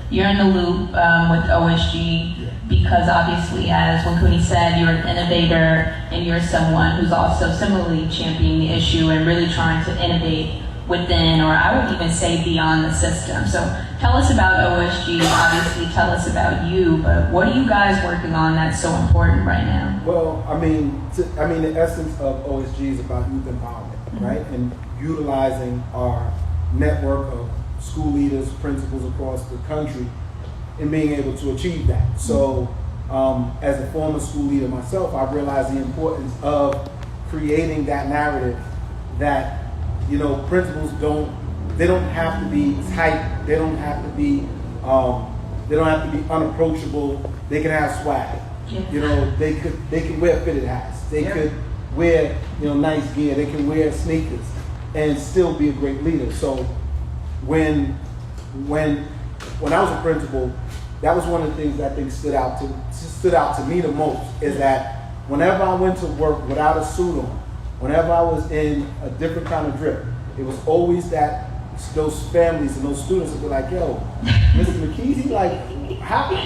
you're in the loop with OSG because obviously, as Wakuni said, you're an innovator and you're someone who's also similarly championing the issue and really trying to innovate within, or I would even say beyond the system. So tell us about OSG, obviously tell us about you, but what are you guys working on that's so important right now? Well, the essence of OSG is about youth empowerment, right? And utilizing our network of school leaders, principals across the country in being able to achieve that. So as a former school leader myself, I realized the importance of creating that narrative that, principals don't have to be tight, they don't have to be unapproachable, they can have swag. Yeah. They can wear fitted hats, they could wear, nice gear, they can wear sneakers and still be a great leader. So when I was a principal, that was one of the things that I think stood out to me the most, is that whenever I went to work without a suit on, whenever I was in a different kind of drip, it was always that those families and those students would be like, yo, Mr. McKeezy,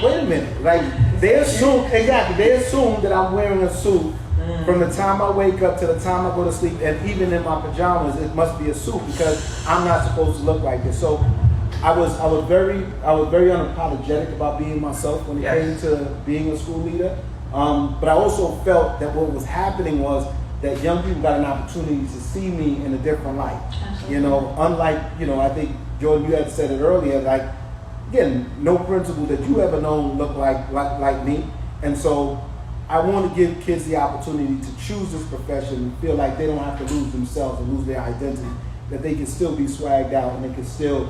wait a minute. They assume that I'm wearing a suit from the time I wake up to the time I go to sleep, and even in my pajamas, it must be a suit because I'm not supposed to look like this. So I was very unapologetic about being myself when it came to being a school leader. But I also felt that what was happening was that young people got an opportunity to see me in a different light. Absolutely. Unlike, I think, Jordan, you had said it earlier, again, no principal that you ever known looked like me. And so I want to give kids the opportunity to choose this profession and feel like they don't have to lose themselves and lose their identity, that they can still be swagged out and they can still,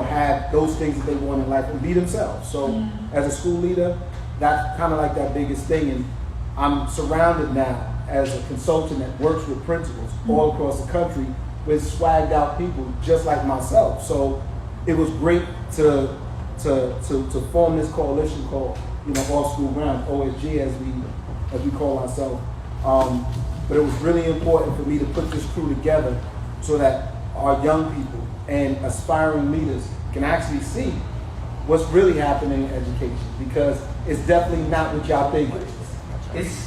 have those things that they want in life and be themselves. So as a school leader, that's kind of like that biggest thing. And I'm surrounded now as a consultant that works with principals all across the country with swagged out people just like myself. So it was great to form this coalition called, All School Ground, OSG as we call ourselves. But it was really important for me to put this crew together so that our young people and aspiring leaders can actually see what's really happening in education, because it's definitely not what y'all think it is.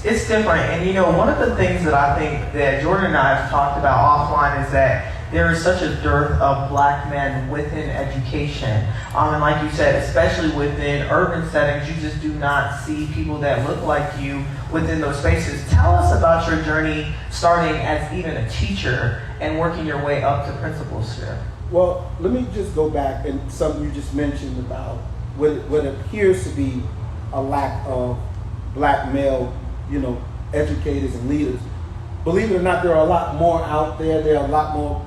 It's different, and one of the things that I think that Jordan and I have talked about offline is that there is such a dearth of black men within education. And like you said, especially within urban settings, you just do not see people that look like you within those spaces. Tell us about your journey starting as even a teacher and working your way up to principalship. Well, let me just go back and something you just mentioned about what appears to be a lack of black male, educators and leaders. Believe it or not, there are a lot more out there. There are a lot more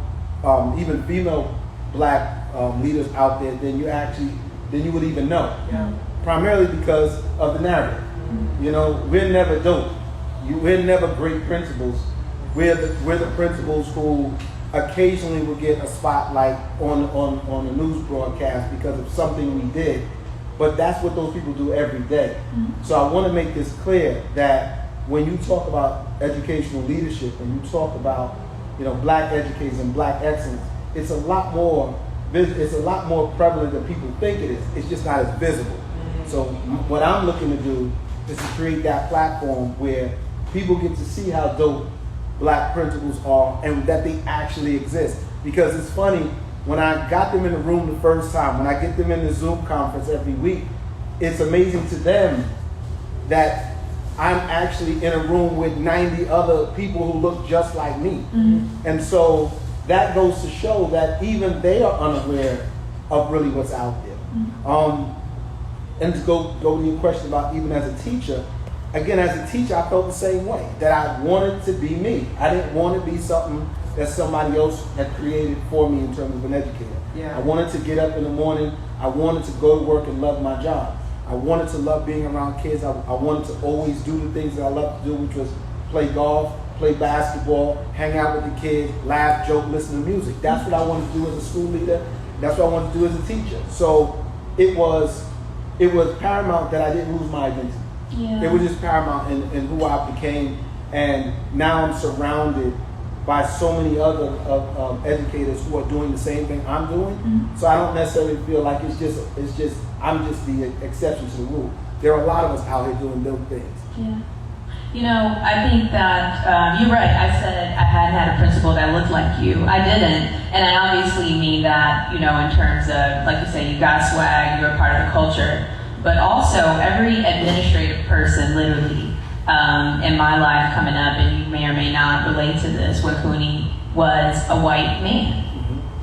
even female black leaders out there than you would even know. Yeah. Primarily because of the narrative. We're never dope. We're never great principals. We're the principals who occasionally will get a spotlight on a news broadcast because of something we did. But that's what those people do every day. So I want to make this clear that when you talk about educational leadership and you talk about black educators and black excellence, it's a lot more prevalent than people think it is. It's just not as visible. So what I'm looking to do is to create that platform where people get to see how dope black principals are and that they actually exist. Because it's funny, when I got them in the room the first time, when I get them in the Zoom conference every week, it's amazing to them that I'm actually in a room with 90 other people who look just like me. And so that goes to show that even they are unaware of really what's out there. And to go to your question about even as a teacher, again, as a teacher, I felt the same way, that I wanted to be me. I didn't want to be something that somebody else had created for me in terms of an educator. Yeah. I wanted to get up in the morning. I wanted to go to work and love my job. I wanted to love being around kids. I wanted to always do the things that I love to do, which was play golf, play basketball, hang out with the kids, laugh, joke, listen to music. That's what I wanted to do as a school leader. That's what I wanted to do as a teacher. So it was paramount that I didn't lose my identity. Yeah. It was just paramount in who I became. And now I'm surrounded by so many other educators who are doing the same thing I'm doing. Mhm. So I don't necessarily feel like I'm just the exception to the rule. There are a lot of us out here doing those things. Yeah. You know, I think that you're right. I said I hadn't had a principal that looked like you. I didn't. And I obviously mean that, you know, in terms of, like you say, you got swag, you're a part of the culture. But also, every administrative person, literally, in my life coming up, and you may or may not relate to this, Wakuni was a white man.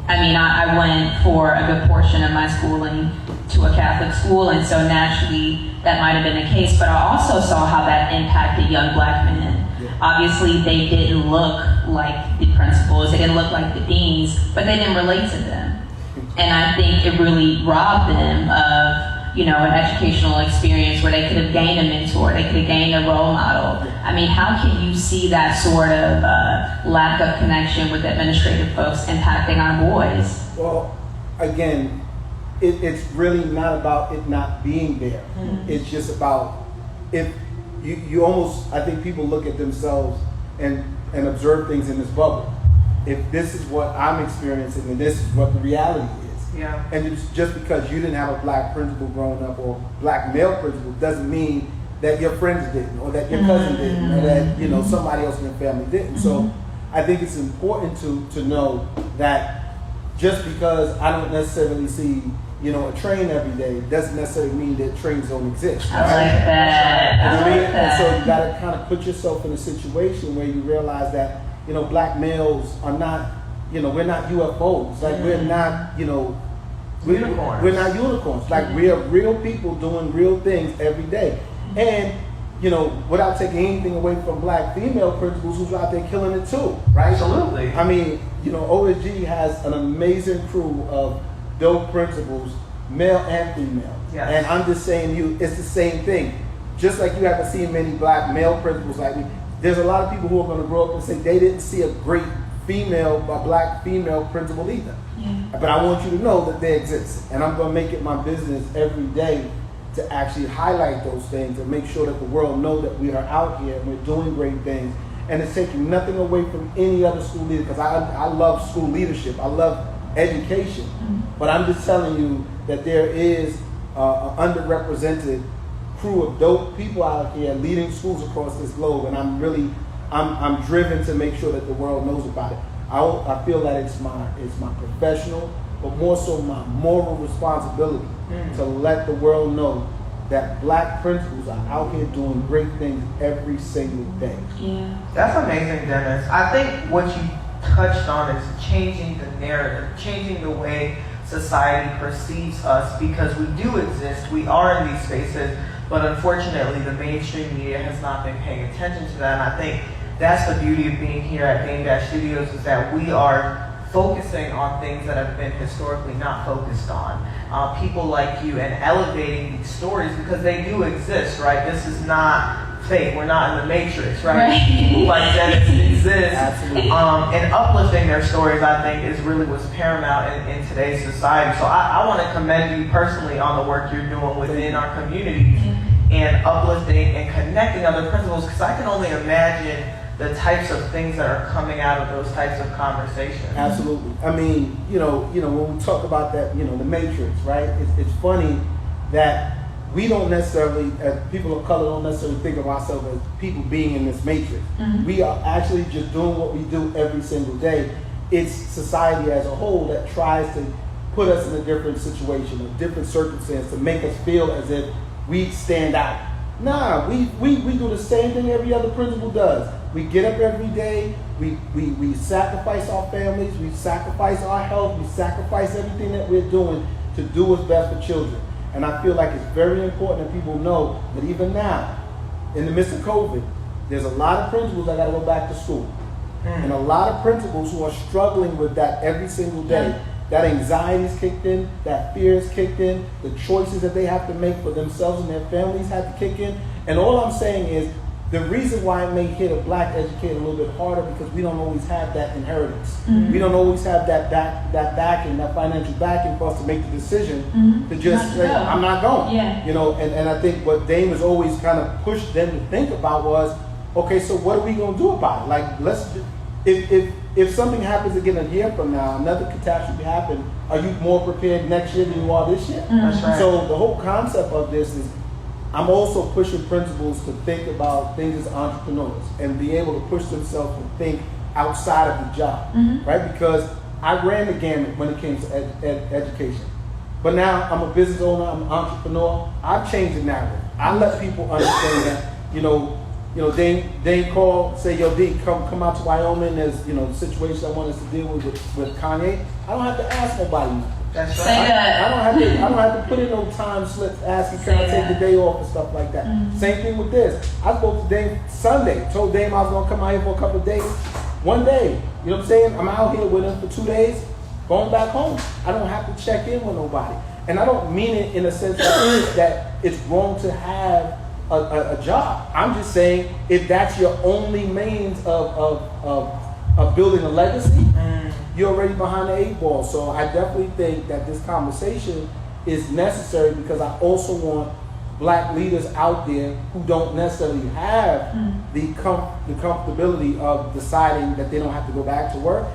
I mean, I went for a good portion of my schooling to a Catholic school, and so naturally that might have been the case, but I also saw how that impacted young black men. Yeah. Obviously, they didn't look like the principals, they didn't look like the deans, but they didn't relate to them. And I think it really robbed them of, you know, an educational experience where they could have gained a mentor, they could have gained a role model. I mean, how can you see that sort of lack of connection with administrative folks impacting our boys? Well, again, it's really not about it not being there. Mm-hmm. It's just about if you almost, I think people look at themselves and observe things in this bubble. If this is what I'm experiencing and this is what the reality is. Yeah. And it's just because you didn't have a black principal growing up or black male principal doesn't mean that your friends didn't or that your cousin didn't or that, you know, somebody else in your family didn't. So I think it's important to know that just because I don't necessarily see, you know, a train every day doesn't necessarily mean that trains don't exist. I like that. You know what I mean? like that. And so you got to kind of put yourself in a situation where you realize that, you know, black males are not, you know, we're not UFOs. Like we're not, you know, Unicorns. We're not unicorns. Like we are real people doing real things every day. And, you know, without taking anything away from black female principals who's out there killing it too, right? Absolutely. I mean, you know, OSG has an amazing crew of dope principals, male and female. Yes. And I'm just saying it's the same thing. Just like you haven't seen many black male principals like me, there's a lot of people who are going to grow up and say they didn't see a great black female principal either. Yeah. But I want you to know that they exist. And I'm going to make it my business every day to actually highlight those things and make sure that the world know that we are out here and we're doing great things. And it's taking nothing away from any other school leader, because I love school leadership. I love education. But I'm just telling you that there is an underrepresented crew of dope people out here leading schools across this globe. And I'm driven to make sure that the world knows about it. I feel that it's my professional, but more so my moral responsibility to let the world know that black principals are out here doing great things every single day. Yeah. That's amazing, Dennis. I think what you touched on is changing the narrative, changing the way society perceives us, because we do exist, we are in these spaces, but unfortunately the mainstream media has not been paying attention to that. And I think that's the beauty of being here at Game Dash Studios, is that we are focusing on things that have been historically not focused on. People like you, and elevating these stories because they do exist, right? This is not fake. We're not in the Matrix, right? People like Dennis exist. Absolutely. And uplifting their stories, I think, is really what's paramount in today's society. So I want to commend you personally on the work you're doing within our communities and uplifting and connecting other principals, because I can only imagine the types of things that are coming out of those types of conversations. Absolutely. I mean, you know, when we talk about that, you know, the Matrix, right? It's funny that we don't necessarily, as people of color, don't necessarily think of ourselves as people being in this Matrix. We are actually just doing what we do every single day. It's society as a whole that tries to put us in a different situation, a different circumstance, to make us feel as if we stand out. Nah, we do the same thing every other principal does. We get up every day, we sacrifice our families, we sacrifice our health, we sacrifice everything that we're doing to do what's best for children. And I feel like it's very important that people know that even now, in the midst of COVID, there's a lot of principals that got to go back to school. And a lot of principals who are struggling with that every single day. Yeah. That anxiety's kicked in, that fear's kicked in, the choices that they have to make for themselves and their families have to kick in. And all I'm saying is, the reason why it may hit a black educator a little bit harder, because we don't always have that inheritance. We don't always have that backing, that financial backing for us to make the decision to just say, I'm not going. Yeah. You know, and I think what Dame has always kind of pushed them to think about was, okay, so what are we going to do about it? Like, if something happens again a year from now, another catastrophe happens, are you more prepared next year than you are this year? That's right. So the whole concept of this is, I'm also pushing principals to think about things as entrepreneurs and be able to push themselves to think outside of the job, right? Because I ran the gamut when it came to education. But now I'm a business owner, I'm an entrepreneur. I've changed the narrative. I let people understand that, they call, say, yo, D, come out to Wyoming. There's, the situation I want us to deal with Kanye. I don't have to ask nobody nothing. That's Say right. that. I don't have to put in no time slips asking, can I take the day off and stuff like that. Same thing with this. I spoke to Dame Sunday, told Dame I was gonna come out here for a couple of days. One day, you know what I'm saying? I'm out here with him for 2 days, going back home. I don't have to check in with nobody. And I don't mean it in a sense that it's wrong to have a job. I'm just saying, if that's your only means of building a legacy, you're already behind the 8 ball. So I definitely think that this conversation is necessary, because I also want black leaders out there who don't necessarily have the comfortability of deciding that they don't have to go back to work.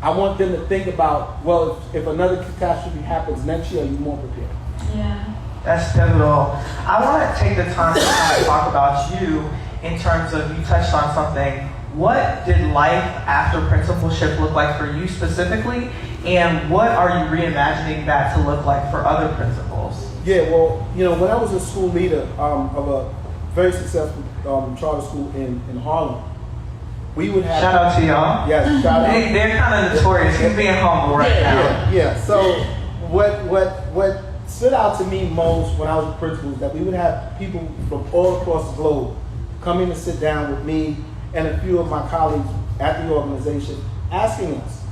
I want them to think about, well, if another catastrophe happens next year, are you more prepared? Yeah. That's pivotal. I want to take the time to kind of talk about you in terms of, you touched on something. What did life after Principleship look like for you specifically? And what are you reimagining that to look like for other principals? Yeah, well, when I was a school leader of a very successful charter school in Harlem, we would have... Shout out to y'all. Yes, shout out. They're kind of notorious. He's being humble right now. Yeah. So what stood out to me most when I was a principal is that we would have people from all across the globe come in and sit down with me and a few of my colleagues at the organization, asking us,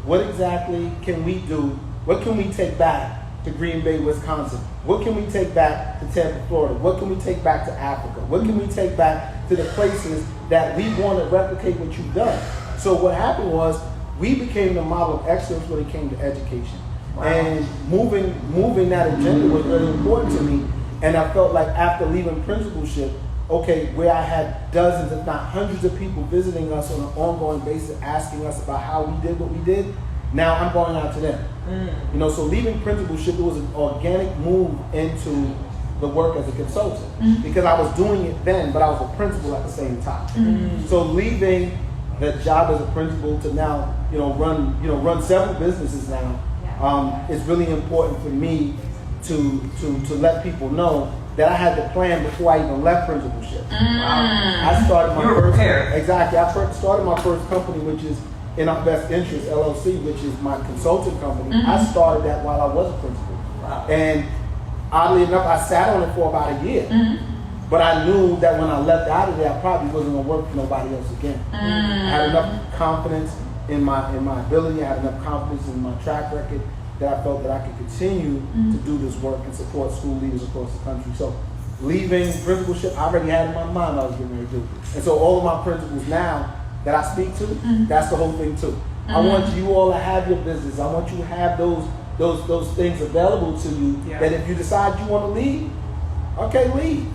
what exactly can we do? What can we take back to Green Bay, Wisconsin? What can we take back to Tampa, Florida? What can we take back to Africa? What can we take back to the places that we want to replicate what you've done? So what happened was, we became the model of excellence when it came to education. Wow. And moving that agenda was really important to me. And I felt like after leaving principalship, okay, where I had dozens, if not hundreds of people visiting us on an ongoing basis, asking us about how we did what we did, now I'm going out to them. So leaving principalship, it was an organic move into the work as a consultant, because I was doing it then, but I was a principal at the same time. So leaving the job as a principal to now, run several businesses now, it's really important for me to let people know that I had the plan before I even left principalship. I started my first, exactly. I started my first company, which is In Our Best Interest LLC, which is my consulting company. I started that while I was a principal, and oddly enough, I sat on it for about a year. But I knew that when I left out of there, I probably wasn't going to work for nobody else again. I had enough confidence in my ability. I had enough confidence in my track record that I felt that I could continue to do this work and support school leaders across the country. So leaving principalship, I already had in my mind I was getting ready to do. And so all of my principals now that I speak to, that's the whole thing too. I want you all to have your business. I want you to have those things available to you, that if you decide you want to leave, okay, leave.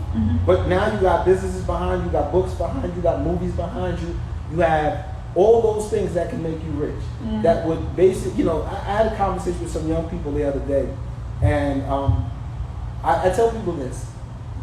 But now you got businesses behind you, got books behind you, got movies behind you. You have all those things that can make you rich. That would basically, I had a conversation with some young people the other day, and I tell people this,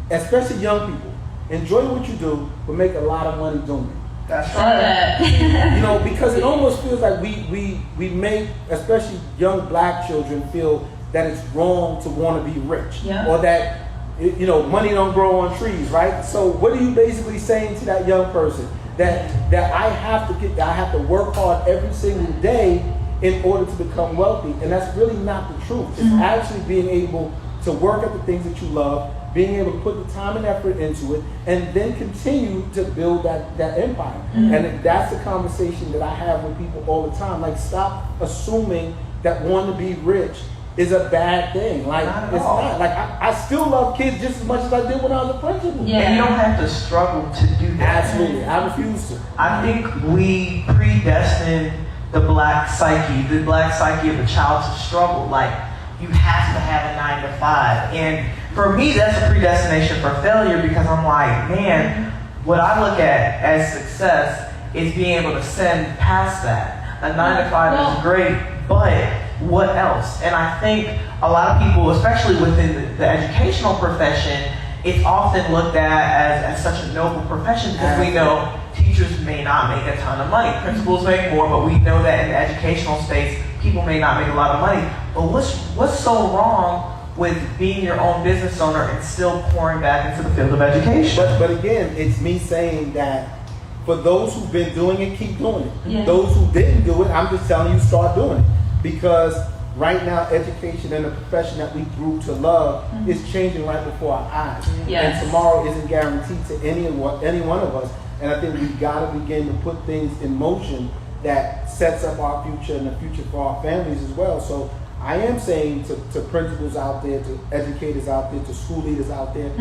especially young people, enjoy what you do, but make a lot of money doing it. That's right. Because it almost feels like we make, especially young black children, feel that it's wrong to want to be rich, or that money don't grow on trees, right? So what are you basically saying to that young person? That I have to work hard every single day in order to become wealthy, and that's really not the truth. It's actually being able to work at the things that you love, being able to put the time and effort into it, and then continue to build that empire. And that's the conversation that I have with people all the time. Like, stop assuming that wanting to be rich is a bad thing. Like, it's not. Like, I still love kids just as much as I did when I was a principal. And you don't have to struggle to do that. Absolutely. I refuse to. I think we predestined the black psyche of a child to struggle. Like, you have to have a 9 to 5. And for me, that's a predestination for failure, because I'm like, man, what I look at as success is being able to send past that. A 9 to 5 is great, but what else? And I think a lot of people, especially within the educational profession, it's often looked at as such a noble profession because we know teachers may not make a ton of money. Principals make more, but we know that in the educational space, people may not make a lot of money. But what's so wrong with being your own business owner and still pouring back into the field of education? But again, it's me saying that for those who've been doing it, keep doing it. Yeah. Those who didn't do it, I'm just telling you, start doing it. Because right now, education and the profession that we grew to love is changing right before our eyes. Yes. And tomorrow isn't guaranteed to any one of us. And I think we've got to begin to put things in motion that sets up our future and the future for our families as well. So I am saying to principals out there, to educators out there, to school leaders out there,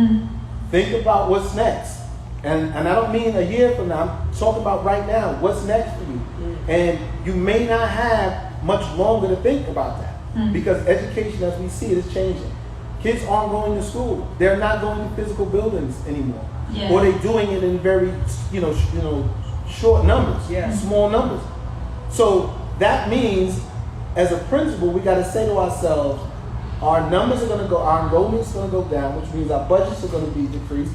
think about what's next. And I don't mean a year from now, I'm talking about right now, what's next for you. And you may not have much longer to think about that because education as we see it is changing. Kids aren't going to school. They're not going to physical buildings anymore. Yeah. Or they're doing it in very, short numbers, small numbers. So that means as a principal, we got to say to ourselves, our numbers are going to go, our enrollment is going to go down, which means our budgets are going to be decreased.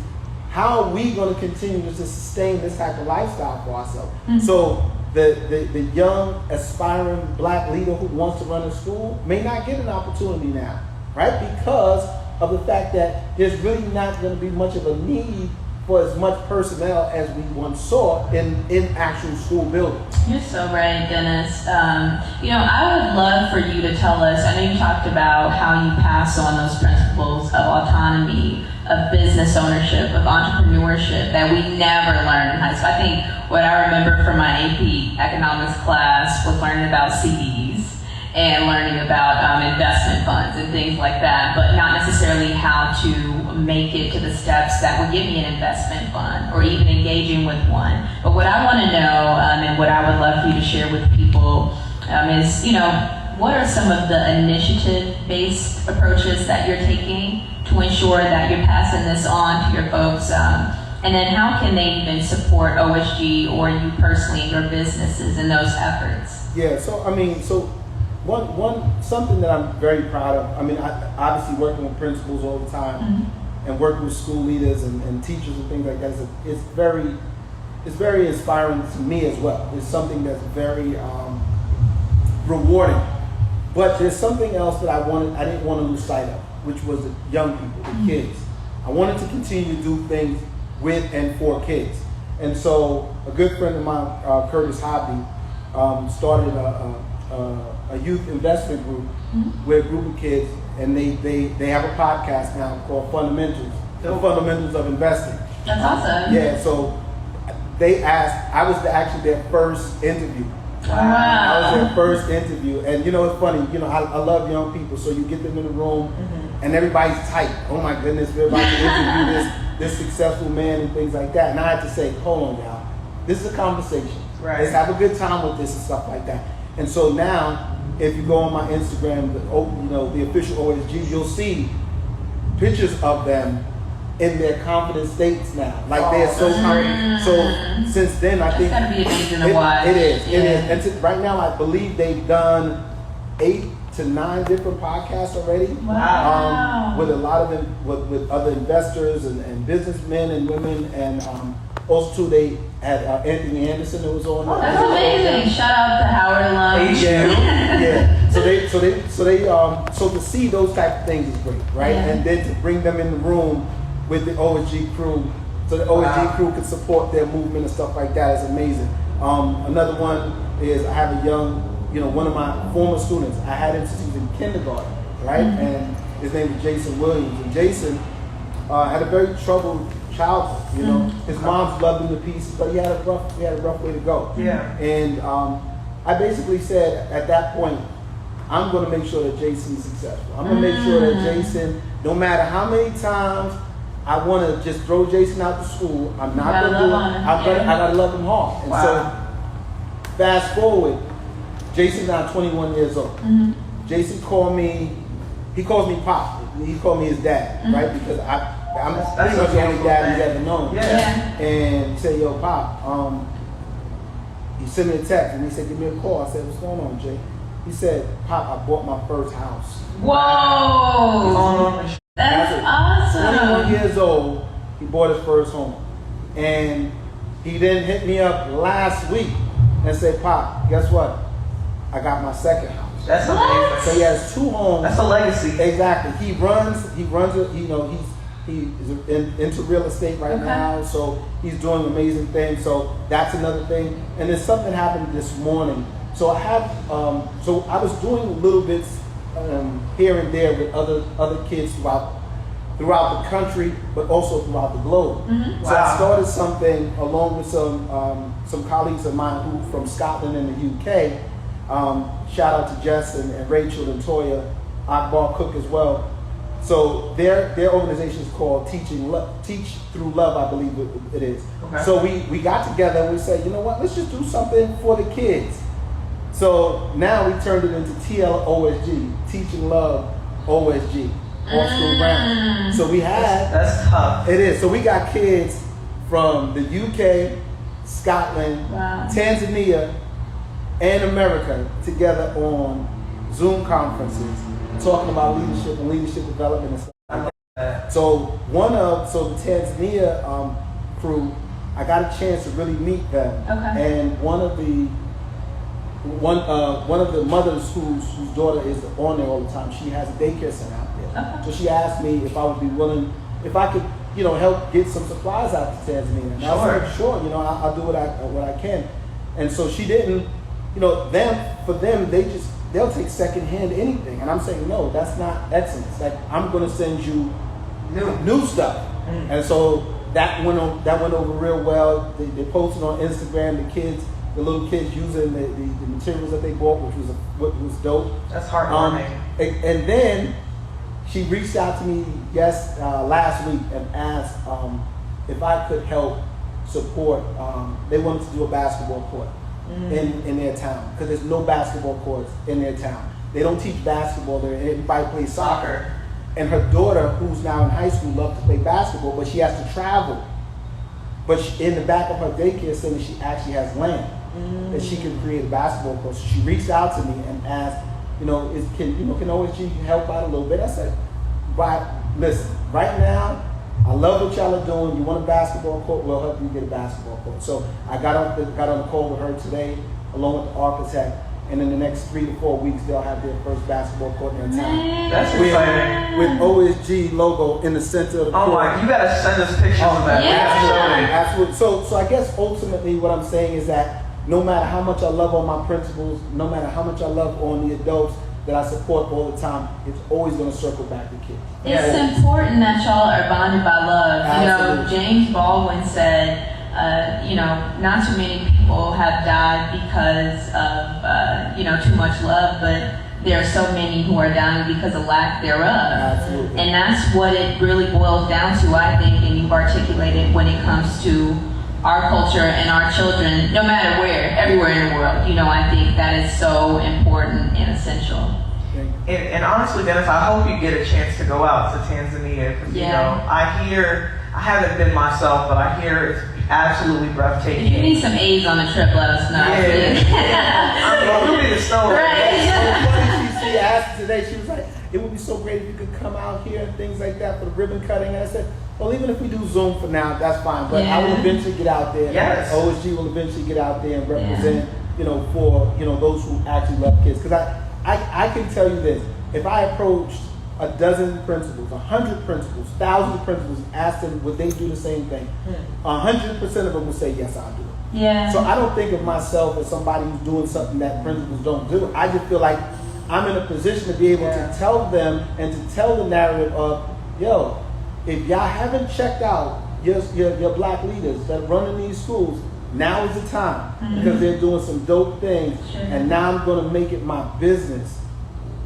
How are we going to continue to sustain this type of lifestyle for ourselves? So the young, aspiring black leader who wants to run a school may not get an opportunity now, right? Because of the fact that there's really not going to be much of a need for as much personnel as we once saw in actual school buildings. You're so right, Dennis. I would love for you to tell us, I know you talked about how you pass on those principles of autonomy, of business ownership, of entrepreneurship that we never learned in high school. I think what I remember from my AP economics class was learning about CDs and learning about investment funds and things like that, but not necessarily how to make it to the steps that would give me an investment fund or even engaging with one. But what I want to know and what I would love for you to share with people is, what are some of the initiative-based approaches that you're taking to ensure that you're passing this on to your folks? And then how can they even support OSG or you personally, your businesses in those efforts? Yeah, one something that I'm very proud of, I obviously working with principals all the time and working with school leaders and teachers and things like that, it's very inspiring to me as well. It's something that's very rewarding. But there's something else that I didn't want to lose sight of, which was the young people, the kids. I wanted to continue to do things with and for kids. And so a good friend of mine, Curtis Hobby, started a youth investment group with a group of kids, and they have a podcast now called Fundamentals, the Fundamentals of Investing. That's awesome. Yeah, so they asked, I was actually their first interview. Wow. I was their first interview, and it's funny, I love young people, so you get them in the room, and everybody's tight. Oh my goodness, we're about to interview this successful man and things like that. And I had to say, hold on now, this is a conversation. Right. Let's have a good time with this and stuff like that. And so now, if you go on my Instagram, the official OSG, you'll see pictures of them in their confident states now. Like they're so confident. So since then, I think That's gotta be amazing to watch. It is. Yeah. And right now, I believe they've done 8 to 9 different podcasts already. Wow. With a lot of them, with other investors and businessmen and women, and also too, they had Anthony Anderson that was on. Oh, that's amazing! Shout out to Howard alum. Yeah. So to see those type of things is great, right? Yeah. And then to bring them in the room with the OSG crew, so the OSG crew can support their movement and stuff like that is amazing. Another one is I have a young, one of my former students. I had him since he was in kindergarten, right? And his name is Jason Williams. And Jason had a very troubled childhood. His mom's loved him to pieces, but he had a rough way to go. Yeah. And I basically said at that point, I'm going to make sure that Jason's successful. I'm going to make sure that Jason, no matter how many times I want to just throw Jason out of school, I'm not going to do it. I got to love him hard. And so fast forward, Jason's now 21 years old. Jason called me, he calls me Pop. He called me his dad, right? Because I'm pretty much the only dad he's ever known. Yeah. And he said, yo, Pop, he sent me a text and he said, give me a call. I said, what's going on, Jay? He said, Pop, I bought my first house. Whoa! That's awesome. 21 years old, he bought his first home. And he then hit me up last week and said, Pop, guess what? I got my second house. That's amazing. So he has 2 homes. That's a legacy. Exactly. He runs it, you know, he's into real estate right now, so he's doing amazing things. So that's another thing. And then something happened this morning. So I have, so I was doing little bits here and there with other kids throughout the country, but also throughout the globe. Mm-hmm. So I started something along with some colleagues of mine who from Scotland and the UK. Shout out to Jess and Rachel and Toya, Akbar Cook as well. So their organization is called Teach Through Love, I believe it is. Okay. So we got together and we said, you know what, let's just do something for the kids. So now we turned it into TLOSG, Teaching Love OSG, All School Ground. So we had that's tough. It is. So we got kids from the UK, Scotland, Tanzania, and America together on Zoom conferences talking about leadership and leadership development and stuff like that. So the Tanzania crew, I got a chance to really meet them. Okay. And one of the mothers whose daughter is on there all the time, she has a daycare center out there. Okay. So she asked me if I would be willing, if I could, you know, help get some supplies out to Tanzania. And I said, sure, you know, I'll do what I can. And so she didn't, you know, for them, they'll take secondhand anything. And I'm saying, no, that's not excellence. Like, I'm going to send you new stuff. And so that went over real well. They posted on Instagram, the little kids using the materials that they bought, which was dope. That's heartwarming. And then she reached out to me last week and asked if I could help support. They wanted to do a basketball court in their town because there's no basketball courts in their town. They don't teach basketball there. Everybody plays soccer. And her daughter, who's now in high school, loves to play basketball, but she has to travel. But in the back of her daycare center, she actually has land that she can create a basketball court. So she reached out to me and asked, can OSG help out a little bit? I said, listen, right now, I love what y'all are doing. You want a basketball court? We'll help you get a basketball court. So I got on the call with her today, along with the architect, and in the next 3 to 4 weeks, they'll have their first basketball court in their town. That's exciting. With OSG logo in the center of the court. Oh my, you gotta send us pictures of that. Yeah. Absolutely. So I guess ultimately what I'm saying is that no matter how much I love on my principals, no matter how much I love on the adults that I support all the time, it's always going to circle back to kids. It's important that y'all are bonded by love. Absolutely. You know, James Baldwin said, not too many people have died because of, too much love, but there are so many who are dying because of lack thereof. Absolutely. And that's what it really boils down to, I think, and you've articulated when it comes to our culture and our children, no matter where, everywhere in the world. I think that is so important and essential. And honestly, Dennis, I hope you get a chance to go out to Tanzania. Because, I haven't been myself, but I hear it's absolutely breathtaking. If you need some aids on the trip, let us know. We'll be the story. Right. She asked today, she was like, it would be so great if you could come out here and things like that for the ribbon cutting. And I said, well, even if we do Zoom for now, that's fine. But I will eventually get out there. Yes. OSG will eventually get out there and represent, for those who actually love kids. Because I can tell you this: if I approached a dozen principals, 100 principals, thousands of principals, asked them would they do the same thing, 100% of them would say yes, I'll do it. Yeah. So I don't think of myself as somebody who's doing something that principals don't do. I just feel like I'm in a position to be able to tell them and to tell the narrative of, if y'all haven't checked out your black leaders that run in these schools, now is the time because they're doing some dope things. Sure. And now I'm going to make it my business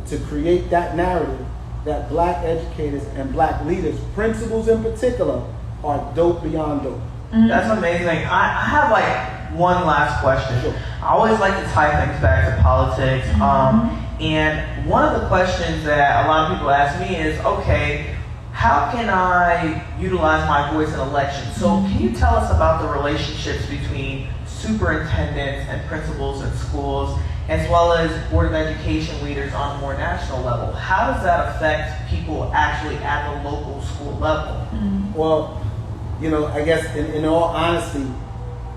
to create that narrative that black educators and black leaders, principals in particular, are dope beyond dope. That's amazing. I have one last question. Sure. I always like to tie things back to politics. And one of the questions that a lot of people ask me is, okay, how can I utilize my voice in elections? So can you tell us about the relationships between superintendents and principals in schools, as well as Board of Education leaders on a more national level. How does that affect people actually at the local school level? Well, I guess in all honesty,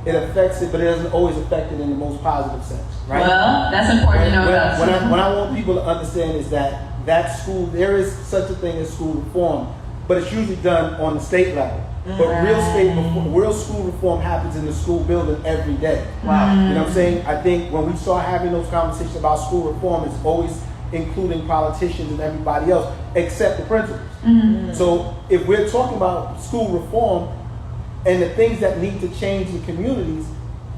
it affects it, but it doesn't always affect it in the most positive sense, right? Well, that's important to know about. What I want people to understand is that school, there is such a thing as school reform, but it's usually done on the state level. But real school reform happens in the school building every day. Wow. You know what I'm saying? I think when we start having those conversations about school reform, it's always including politicians and everybody else except the principals. So if we're talking about school reform and the things that need to change in communities,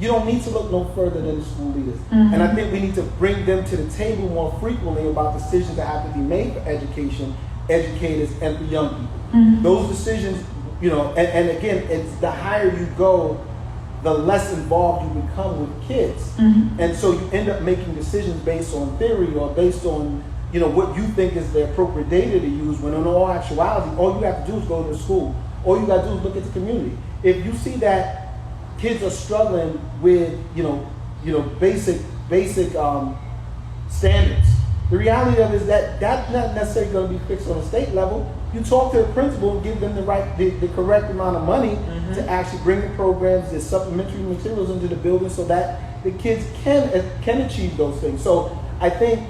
you don't need to look no further than the school leaders. And I think we need to bring them to the table more frequently about decisions that have to be made for education, educators, and for young people. Those decisions, and again, it's the higher you go, the less involved you become with kids. And so you end up making decisions based on theory or based on, what you think is the appropriate data to use, when in all actuality, all you have to do is go to the school. All you got to do is look at the community. If you see that kids are struggling with, basic standards, the reality of it is that that's not necessarily going to be fixed on a state level. You talk to the principal and give them the correct amount of money to actually bring the programs, the supplementary materials into the building so that the kids can achieve those things. So I think,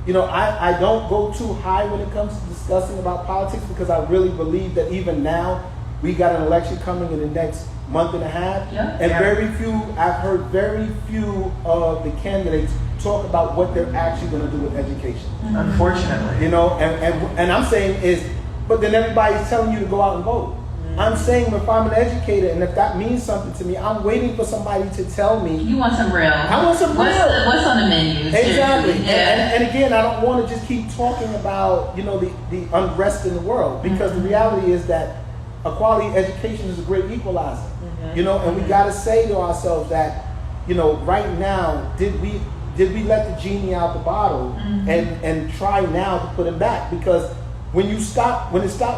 I don't go too high when it comes to discussing about politics, because I really believe that even now we got an election coming in the next month and a half, and I've heard very few of the candidates talk about what they're actually going to do with education. Unfortunately. And I'm saying but then everybody's telling you to go out and vote. I'm saying if I'm an educator and if that means something to me, I'm waiting for somebody to tell me. You want some real. I want some real. What's on the menu? Exactly. Yeah. And again, I don't want to just keep talking about, the unrest in the world, because the reality is that equality education is a great equalizer. And we got to say to ourselves that, right now, did we let the genie out the bottle and try now to put him back? Because when it stopped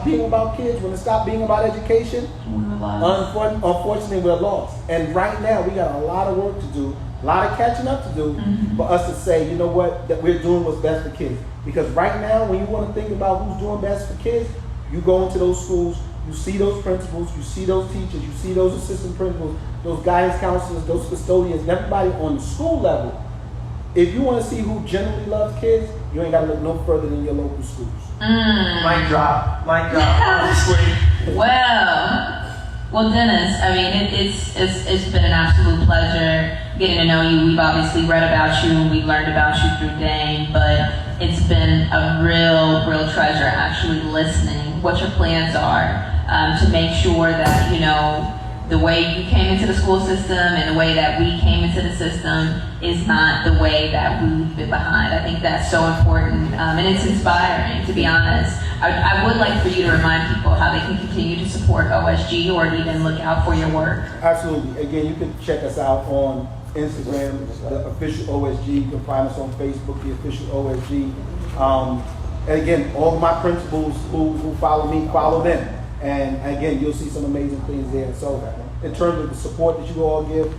being about kids, when it stopped being about education, unfortunately we're lost. And right now we got a lot of work to do, a lot of catching up to do for us to say, that we're doing what's best for kids. Because right now, when you want to think about who's doing best for kids, you go into those schools, you see those principals, you see those teachers, you see those assistant principals, those guidance counselors, those custodians, everybody on the school level. If you want to see who genuinely loves kids, you ain't got to look no further than your local schools. Mic drop, honestly. Well, Dennis, I mean, it's been an absolute pleasure getting to know you. We've obviously read about you and we've learned about you through Dane, but it's been a real treasure actually listening what your plans are to make sure that, the way you came into the school system and the way that we came into the system is not the way that we leave it behind. I think that's so important, and it's inspiring, to be honest. I would like for you to remind people how they can continue to support OSG or even look out for your work. Absolutely. Again, you can check us out on Instagram, the official OSG. You can find us on Facebook, the official OSG. And again, all of my principals who follow me, follow them. And again, you'll see some amazing things there. So in terms of the support that you all give,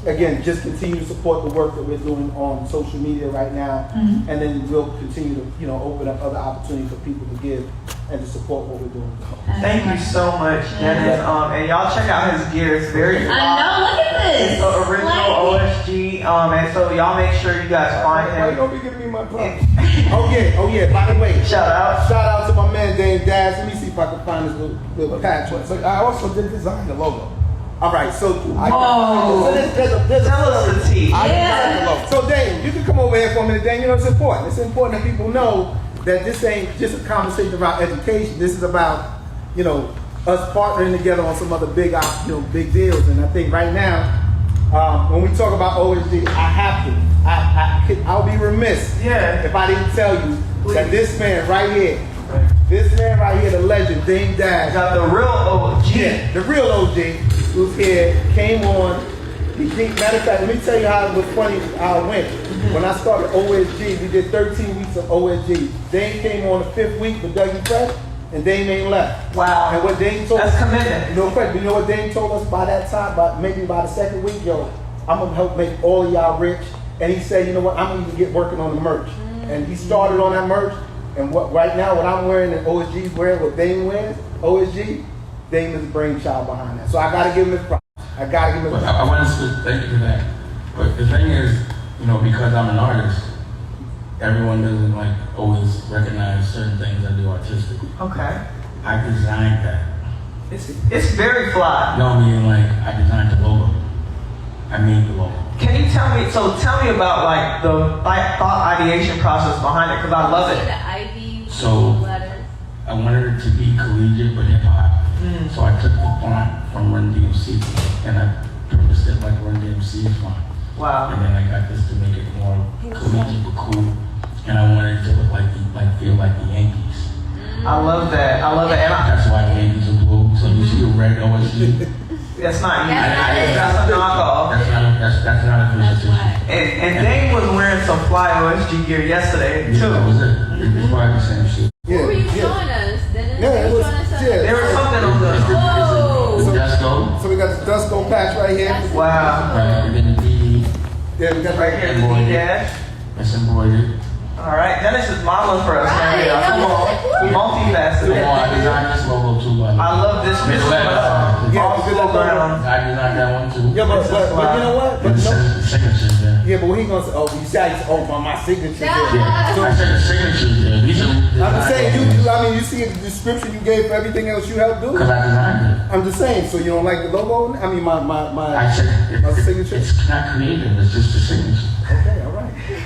again, just continue to support the work that we're doing on social media right now. And then we'll continue to, open up other opportunities for people to give and to support what we're doing. Thank you so much, Dennis. And y'all check out his gear. It's very I know, look at this. It's the original OSG. And so y'all make sure you guys find him. Why you don't be giving me my props? Oh yeah, by the way. Shout out to my man Dave Dash. Let me see if I can find this little patch. But I also did design the logo. All right, so there's tell us the tea. I designed the logo. So Dave, you can come over here for a minute, Dave. It's important. It's important that people know that this ain't just a conversation about education. This is about, us partnering together on some other big deals. And I think right now, when we talk about OSG, I have to. I'll be remiss if I didn't tell you that this man right here, the legend, Dame Dash, got the real OG. Yeah, the real OG, who's here, came on. Matter of fact, let me tell you how it was funny how it went. When I started OSG, we did 13 weeks of OSG. Dane came on the 5th week with Dougie Fresh, and Dane ain't left. Wow. And what Dane told That's us, commitment. you know what Dane told us by that time, maybe by the 2nd week, I'm gonna help make all of y'all rich. And he said, you know what, I'm gonna even get working on the merch. And he started on that merch. And what right now, what I'm wearing and OSG's wearing, what Dame wears, OSG, Dame is the brainchild behind that. So I gotta give him his props. I gotta give him his props. I want to thank you for that. But the thing is, you know, because I'm an artist, everyone doesn't like always recognize certain things I do artistic. Okay. I designed that. It's very fly. No, meaning like I designed the logo. I made the logo. Can you tell me about like the thought ideation process behind it? Because I love it. The Ivy So- letters. I wanted it to be collegiate but hip hop. So I took the font from Run DMC and I purposed it like Run DMC's font. Wow. And then I got this to make it more collegiate but cool. And I wanted it to look feel like the Yankees. I love that. And That's why the Yankees are blue. So you see a red OSG. that's not you. That's not it. That's a knockoff. That's not a That's visitation. why. And Dane was wearing some fly OSG gear yesterday Yeah, that too. was it. It's probably the same shit. What were you showing us? Dennis? Yeah, it You was- showing us something? yeah. There was something on the. Whoa. The Dusco. So we got the Dusco patch right here. Wow. Right, and then the D. Yeah, we got Right here, the D dash. That's embroidered. All right, Dennis is modeling for us. Right. Yeah, come on. Multifaceted. Oh, I designed this logo too, by the way. I love this. It's letter. Yeah, Multiple ground. I designed that one too. Yeah, but you know what? But But no, the signatures there. yeah, but what he gonna say? Oh, you say, oh, my signature. Nah. there. Yeah, I said the signatures there. These are. I'm just saying, you see the description you gave for everything else you helped do? Because I designed it. I'm just saying, so you don't like the logo? I mean, my I said my signature? it's not creative. It's just the signature. Okay, all right.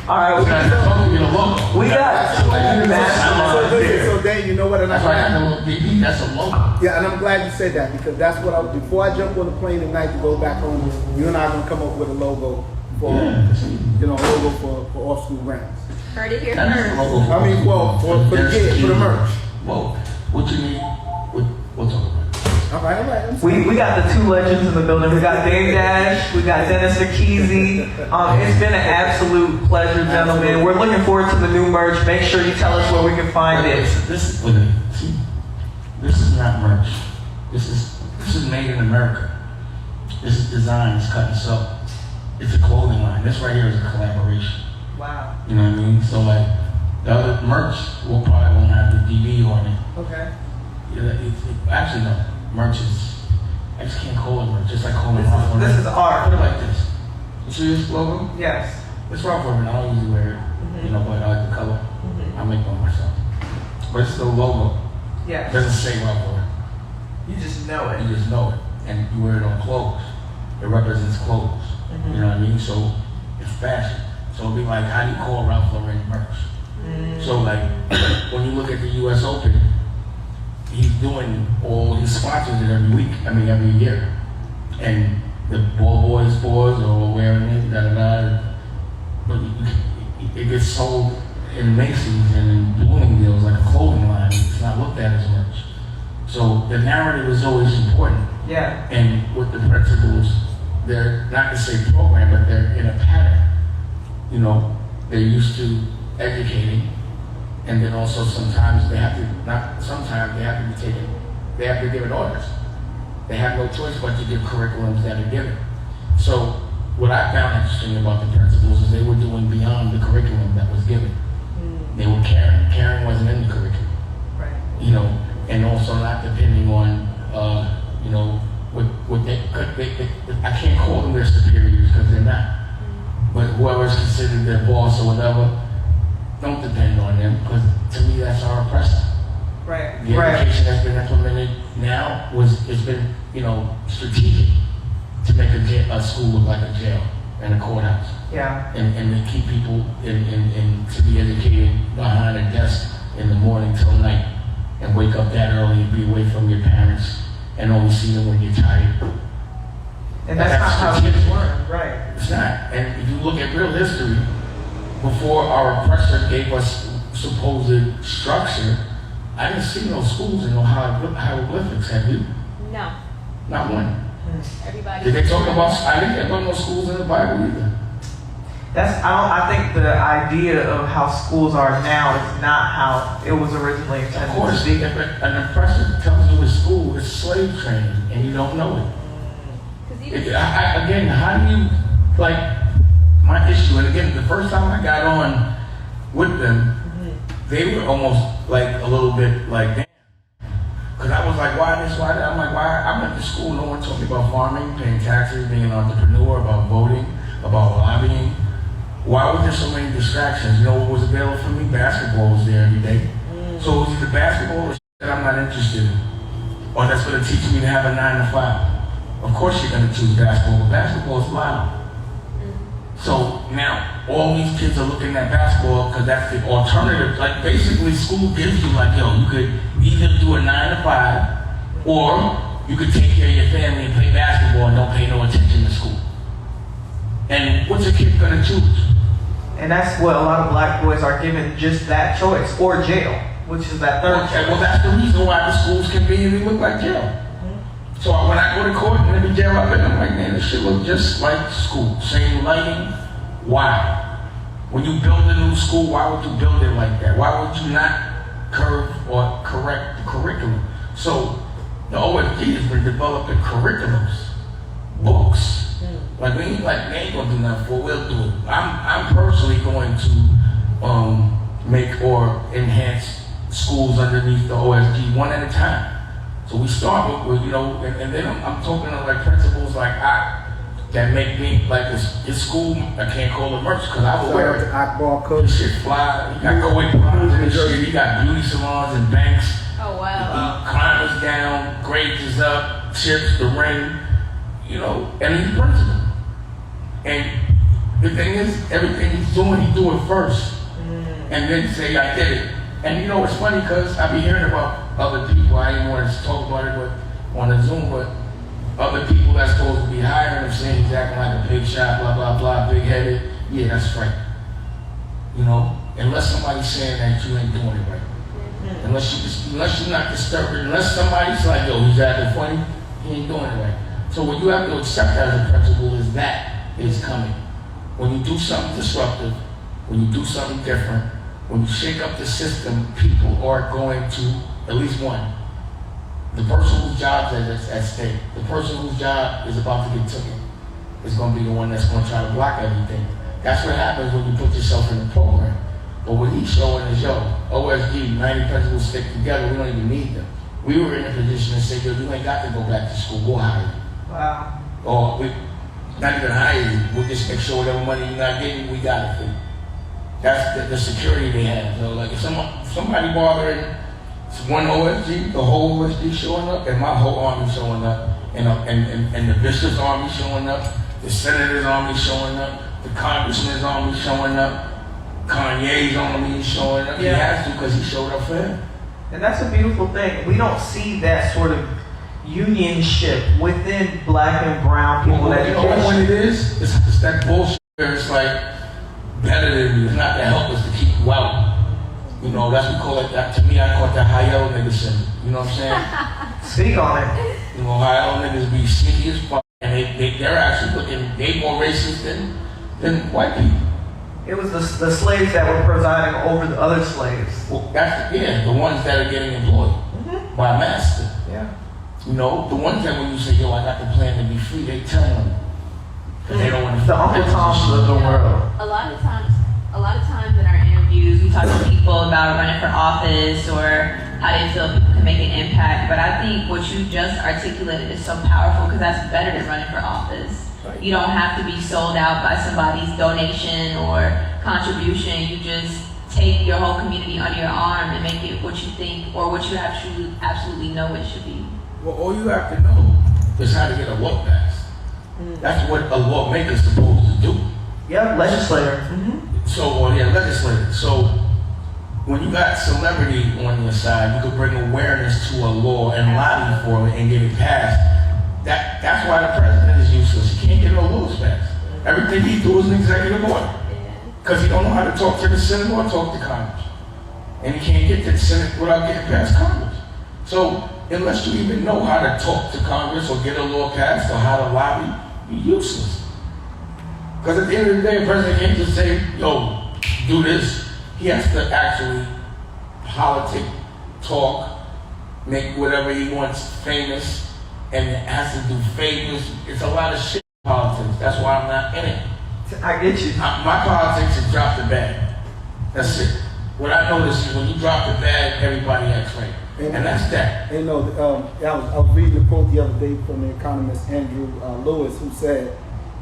All right, It's not supposed to be a logo. we got two masterminds So here. Dan, you know what? And That's why I have a little BB. That's a logo. yeah, and I'm glad you said that because that's what before I jump on the plane tonight to go back home, you and I are gonna come up with a logo for, Yeah, that's it. you know, a logo for off school grounds. Heard it here That is the first. logo. I mean, well, for the kids, for the merch. Whoa, what you need? We'll talk about it. All right. I'm sorry. We got the two legends in the building. We got Dave Dash. We got Dennis McKeezy. It's been an absolute pleasure, gentlemen. We're looking forward to the new merch. Make sure you tell us where we can find it. This is not merch. This is made in America. This is design. It's cut and sew. It's a clothing line. This right here is a collaboration. Wow. You know what I mean? So like the other merch will probably won't have the DB on it. Okay. Actually no. Merch is. I just can't call it merch. Just like calling it rock. This is art. Put it like this. You see this logo? Yes. It's rock woven. I don't usually wear it. You know, but I like the color. I make one myself. But it's the logo. It Yes. doesn't say rock woven. You just know it. You just know it, and you wear it on clothes. It represents clothes. You know what I mean? So it's fashion. So it'll be like, how do you call Ralph Lauren merch? So like, when you look at the U.S. Open, he's sponsors it every week. I mean, every year. And the ball boys are wearing it, But it gets sold in Macy's and in Bloomingdale's like a clothing line. It's not looked at as merch. So the narrative is always important. Yeah. And with the principles, they're not to say program, but they're in a pattern. You know, they're used to educating, and then also sometimes they have to be given orders. They have no choice but to give curriculums that are given. So what I found interesting about the principles is they were doing beyond the curriculum that was given. They were caring. Caring wasn't in the curriculum. Right. You know, and also not depending on, you know, what they I can't call them their superiors because they're not. But whoever's considered their boss or whatever, don't depend on them because to me that's our oppressor. Right. The education that's been implemented now it's been, you know, strategic to make a school look like a jail and a courthouse. Yeah. And to keep people in to be educated behind a desk in the morning till night and wake up that early and be away from your parents and only see them when you're tired. And that's not how kids learn. Right. It's not. And if you look at real history, before our oppressor gave us supposed structure, I didn't see no schools and no hieroglyphics, have you? No. Not one. Everybody. Did they talk about, I didn't get no schools in the Bible either. I think the idea of how schools are now is not how it was originally intended Of course, to be. if an oppressor tells you it's school, it's slave training, and you don't know it. Again, how do you like my issue, and again, the first time I got on with them, they were almost like a little bit like, damn. Because I was like, why this, why that? I'm like, why? I went to school, no one taught me about farming, paying taxes, being an entrepreneur, about voting, about lobbying. Why was there so many distractions? You know what was available for me? Basketball was there every day. So it was either basketball or that I'm not interested in. Or that's going to teach me to have a 9 to 5. Of course you're going to choose basketball, but basketball is loud. So now all these kids are looking at basketball because that's the alternative. Like basically school gives you like, yo, you could either do a 9 to 5 or you could take care of your family and play basketball and don't pay no attention to school. And what's a kid going to choose? And that's what a lot of black boys are given, just that choice, or jail, which is that third choice. Well, that's the reason why the schools conveniently look like jail. So when I go to court and let me jail up, and I'm like, man, this shit look just like school. Same lighting. Why? When you build a new school, why would you build it like that? Why would you not curve or correct the curriculum? So the OSG has been developing curriculums, books. Like we ain't gonna do nothing for it, we'll do it. I'm personally going to make or enhance schools underneath the OSG one at a time. So we start with and then I'm talking to like principals like that make me like this school. I can't call it merch because I will wear it. Akbar Cook. This shit fly. You got Go-Away bras and shit. You got beauty salons and banks. Oh wow. Climbers down, grades is up, chips, the ring, and he's principal. And the thing is, everything he's doing, he do it first. And then say, I did it. And it's funny because I be hearing about other people, I ain't want to talk about it but on the Zoom, but other people that's supposed to be hiring him saying he's acting like a big shot, blah, blah, blah, big-headed. Yeah, that's right. Unless somebody's saying that you ain't doing it right. Unless you're not disturbing, unless somebody's like, yo, he's acting funny, he ain't doing it right. So what you have to accept as a principal is that is coming. When you do something disruptive, when you do something different, when you shake up the system, people are going to, at least one, the person whose job is at stake, the person whose job is about to get taken, is going to be the one that's going to try to block everything. That's what happens when you put yourself in the program. But what he's showing is, OSD, 90 principals stick together, we don't even need them. We were in a position to say, yo, you ain't got to go back to school, we'll hire you. Wow. Or we not even hire you, we'll just make sure whatever money you're not getting, we got it for you. That's the security they have. So like if somebody bothering one OSG, the whole OSG showing up, and my whole army showing up, and the bishop's army showing up, the senator's army showing up, the congressman's army showing up, Kanye's army is showing up. Yeah. He has to because he showed up for him. And that's a beautiful thing. We don't see that sort of unionship within black and brown people. Well, you know what it is? It's that bullshit where it's like better than you. It's not to help us to keep you out. That's what we call it. To me, I call it the high yellow nigga syndrome. You know what I'm saying? Speak on it. High yellow niggas be sneaky as fuck, and they're actually they more racist than white people. It was the slaves that were presiding over the other slaves. Well, that's the ones that are getting employed by a master. Yeah. The ones that when you say, yo, I got the plan to be free, they tell them. Because they don't want to. The Uncle Toms of the world. A lot of times in our interviews, we talk to people about running for office or how they feel people can make an impact. But I think what you just articulated is so powerful because that's better than running for office. Right. You don't have to be sold out by somebody's donation or contribution. You just take your whole community under your arm and make it what you think or what you absolutely know it should be. Well, all you have to know is how to get a law passed. That's what a lawmaker's supposed to do. Yeah, legislator. Legislator. So when you got celebrity on your side, you could bring awareness to a law and lobby for it and get it passed. That's why the president is useless. He can't get no laws passed. Everything he do is an executive order. Because he don't know how to talk to the Senate or talk to Congress. And he can't get to the Senate without getting past Congress. So unless you even know how to talk to Congress or get a law passed or how to lobby, you're useless. Because at the end of the day, a president can't just say, yo, do this. He has to actually politic, talk, make whatever he wants famous, and has to do favors. It's a lot of shit in politics. politics. That's why I'm not in it. I get you. My politics is drop the bag. That's it. What I notice is when you drop the bag, everybody acts right. And that's that. You know, I was reading a quote the other day from the economist Andrew Lewis, who said,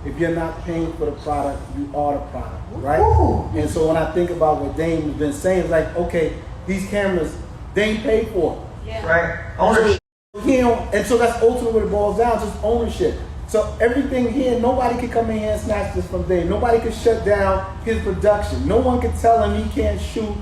if you're not paying for the product, you are the product, right? Ooh. And so when I think about what Dame has been saying, it's like, okay, these cameras, Dame paid for them. Right? Ownership. And so that's ultimately what it boils down to, is ownership. So everything here, nobody can come in here and snatch this from Dame. Nobody can shut down his production. No one can tell him he can't shoot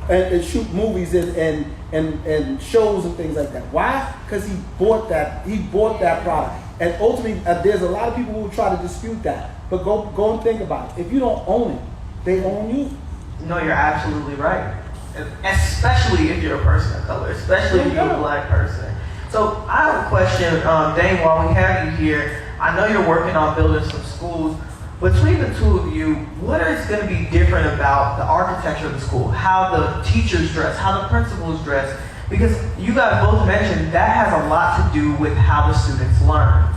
and shoot movies and shows and things like that. Why? Because he bought that product. And ultimately, there's a lot of people who will try to dispute that. But go and think about it. If you don't own it, they own you. No, you're absolutely right. Especially if you're a person of color, especially if you're a black person. So I have a question, Dane, while we have you here. I know you're working on building some schools. Between the two of you, what is going to be different about the architecture of the school? How the teachers dress, how the principals dress? Because you guys both mentioned that has a lot to do with how the students learn.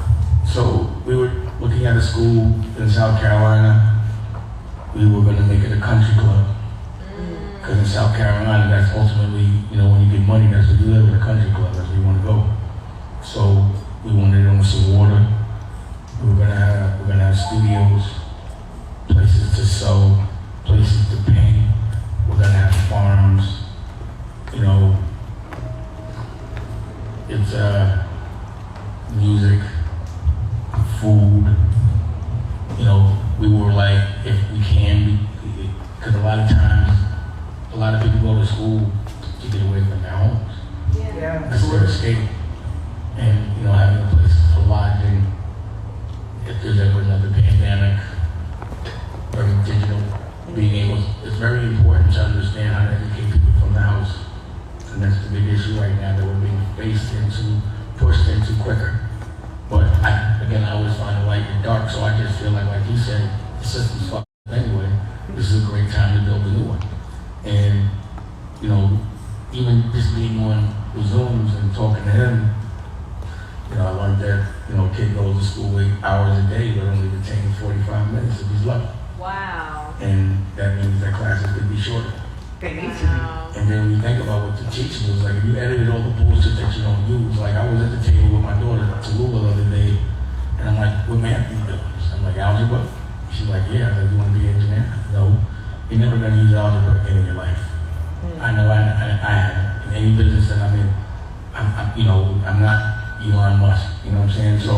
So we were looking at a school in South Carolina. We were going to make it a country club. Because in South Carolina, that's ultimately, when you get money, that's where you live, in a country club. That's where you want to go. So we wanted it on some water. We're gonna have studios, places to sew, places to paint. We're gonna have farms. It's music, food. We were like, if we can, because a lot of times, a lot of people go to school to get away from their homes. Yeah. That's their escape. And having a place for lodging. If there's ever another pandemic, or digital, it's very important to understand how to educate people from the house. And that's the big issue right now that we're being pushed into quicker. But I always find the light in the dark, so I just feel like you said, the system's fucked up anyway. This is a great time to build a new one. And, even just being on the Zooms and talking to him, I learned that, a kid goes to school 8 hours a day, but only retains 45 minutes if he's lucky. Wow. And that means that classes could be shorter. They need to be. And then when you think about what the teaching was like, if you edited all the bullshit that you don't use, like I was at the table with my daughter, Tallulah, the other day, and I'm like, what math do you do? I'm like, algebra? She's like, yeah. I was like, you want to be an engineer? No. You're never going to use algebra again in your life. I know I have. In any business that I'm in, I'm not Elon Musk, you know what I'm saying? So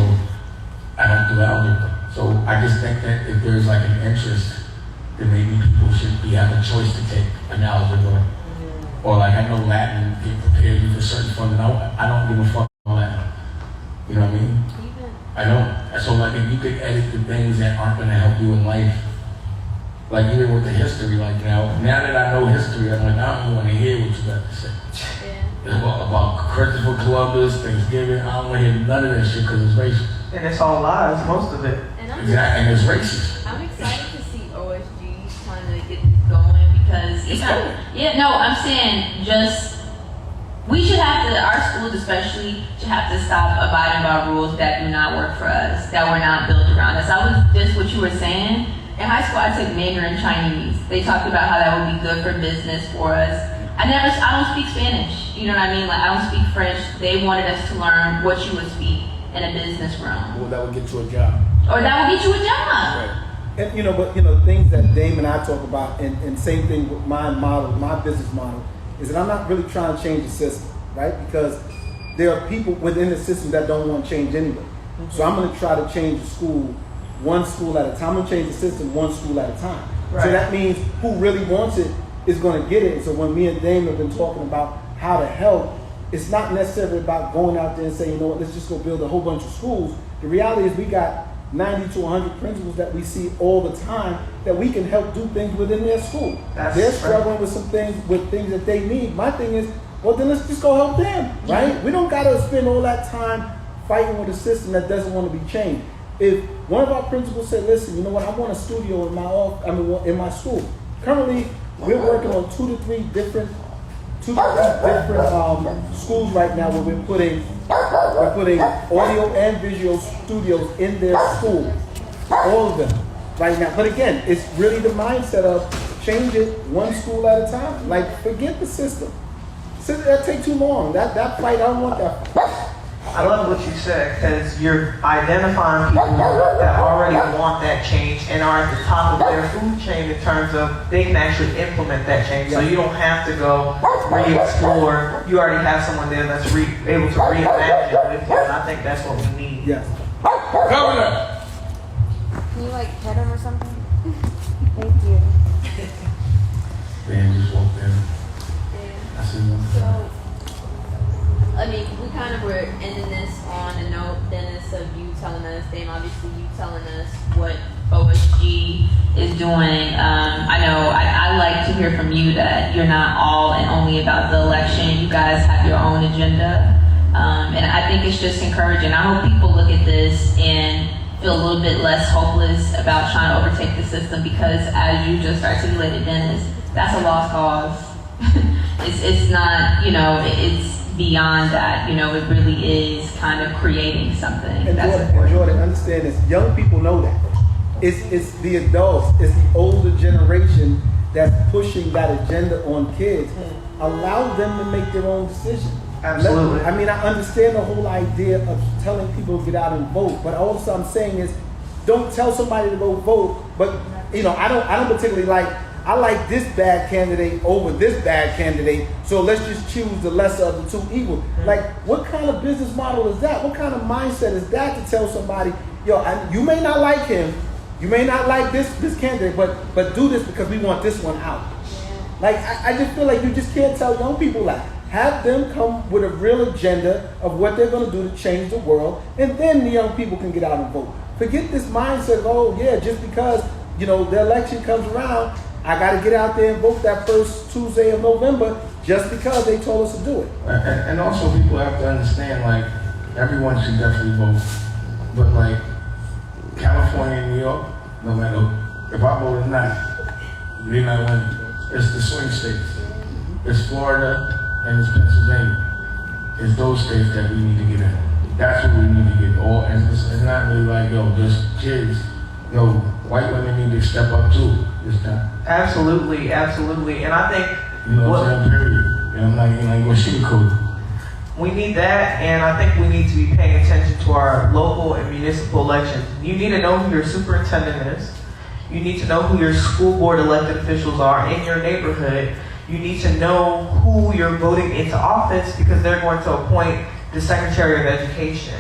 I don't do algebra. So I just think that if there's like an interest, then maybe people should have a choice to take an algebra. Or like I know Latin, it prepares you for certain funding. I don't give a fuck about Latin. You know what I mean? I don't. So like if you could edit the things that aren't going to help you in life, like even with the history, like now that I know history, I'm like, I don't want to hear what you got to say. About Christopher Columbus, Thanksgiving, I don't want to hear none of that shit because it's racist. And it's all lies, most of it. Exactly, and it's racist. I'm excited to see OSG trying to get this going because it's not. Yeah, no, I'm saying we should have to, our schools especially, should have to stop abiding by rules that do not work for us, that were not built around us. I was just what you were saying. In high school, I took Mandarin Chinese. They talked about how that would be good for business for us. I don't speak Spanish. You know what I mean? Like I don't speak French. They wanted us to learn what you would speak in a business realm. Well, that would get you a job. Or that would get you a job. Right. And things that Dame and I talk about, and same thing with my business model, is that I'm not really trying to change the system, right? Because there are people within the system that don't want to change anyway. Mm-hmm. So I'm going to try to change the school, one school at a time. I'm going to change the system one school at a time. Right. So that means who really wants it is going to get it. And so when me and Dame have been talking about how to help, it's not necessarily about going out there and saying, let's just go build a whole bunch of schools. The reality is we got 90 to 100 principals that we see all the time that we can help do things within their school. They're struggling with some things, with things that they need. My thing is, well, then let's just go help them, right? Mm-hmm. We don't got to spend all that time fighting with a system that doesn't want to be changed. If one of our principals said, listen, you know what, I want a studio in my school. Currently, we're working on two to three different schools right now where we're putting audio and visual studios in their school all of them right now. But again, it's really the mindset of change it one school at a time. Like, forget the system. That take too long. That fight, I don't want that. I love what you said, because you're identifying people that already want that change and are at the top of their food chain in terms of they can actually implement that change. So you don't have to go re-explore. You already have someone there that's able to reimagine with you, and I think that's what we need. Yes. Governor. Can you like pet him or something? Thank you. Man, just walked in. Yeah. I see him. So, I mean, we kind of were ending this on a note, Dennis, of you telling us, Dame, obviously you telling us what OSG is doing. I know I like to hear from you that you're not all and only about the election. You guys have your own agenda. And I think it's just encouraging. I hope people look at this and feel a little bit less hopeless about trying to overtake the system, because as you just articulated, Dennis, that's a lost cause. It's not, it's beyond that. It really is kind of creating something. And that's Jordan, understand this. Young people know that. It's the adults, it's the older generation that's pushing that agenda on kids. Allow them to make their own decision. Absolutely. I understand the whole idea of telling people to get out and vote, but also I'm saying is, don't tell somebody to go vote. But I don't particularly I like this bad candidate over this bad candidate, so let's just choose the lesser of the two evils. Like, what kind of business model is that? What kind of mindset is that to tell somebody, you may not like him, you may not like this candidate, but do this because we want this one out. Like, I just feel like you just can't tell young people that. Have them come with a real agenda of what they're going to do to change the world, and then the young people can get out and vote. Forget this mindset of, just because, the election comes around, I got to get out there and vote that first Tuesday of November just because they told us to do it. And also people have to understand, everyone should definitely vote. But California and New York, no matter if I vote or not, we're not winning. It's the swing states. It's Florida and it's Pennsylvania. It's those states that we need to get in. That's what we need to get. And it's not really just kids. White women need to step up too this time. Absolutely. And I think what I'm saying, period. I'm not even going to sugarcoat. we need that, and I think we need to be paying attention to our local and municipal elections. You need to know who your superintendent is. You need to know who your school board elected officials are in your neighborhood. You need to know who you're voting into office, because they're going to appoint the Secretary of Education.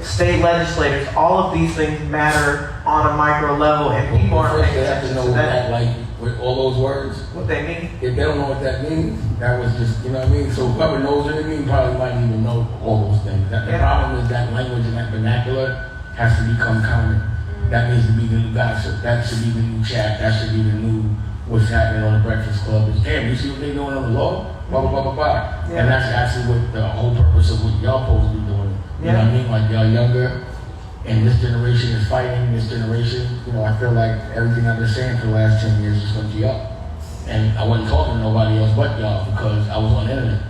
State legislators. All of these things matter on a micro level, and people aren't paying attention to that. With all those words, What they mean. if they don't know what that means, that was just, you know what I mean? So whoever knows what it means probably might even know all those things. The problem is that language and that vernacular has to become common. That needs to be the new gossip. That should be the new chat. That should be the new what's happening on the Breakfast Club. Is, damn, you see what they're doing on the law? Blah, blah, blah, blah, blah. Yeah. And that's actually what the whole purpose of what y'all supposed to be doing. You know what I mean? Like, y'all younger, and this generation is fighting this generation. I feel like everything I've been saying for the last 10 years just went to y'all. And I wasn't talking to nobody else but y'all because I was on the internet.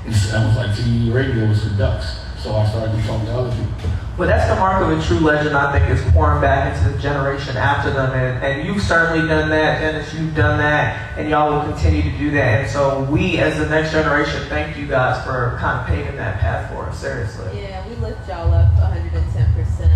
And I was like, TV radio was for ducks. So I started to talk to other people. But that's the mark of a true legend, I think, is pouring back into the generation after them. And you've certainly done that, Dennis, you've done that, and y'all will continue to do that. And so we, as the next generation, thank you guys for kind of paving that path for us, seriously. Yeah, we lift y'all up 110%.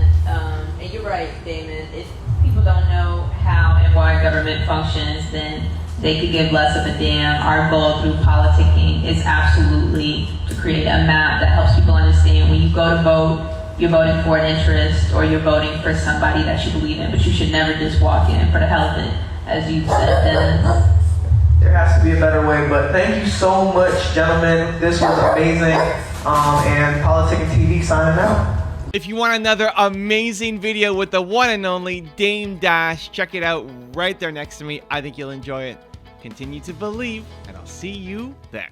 And you're right, Damon. If people don't know how and why government functions, then they could give less of a damn. Our goal through politicking is absolutely to create a map that helps people understand when you go to vote, you're voting for an interest or you're voting for somebody that you believe in, but you should never just walk in for the hell of it, as you said, Dennis. There has to be a better way, but thank you so much, gentlemen. This was amazing. And Politicking TV signing out. If you want another amazing video with the one and only Dame Dash, check it out right there next to me. I think you'll enjoy it. Continue to believe, and I'll see you there.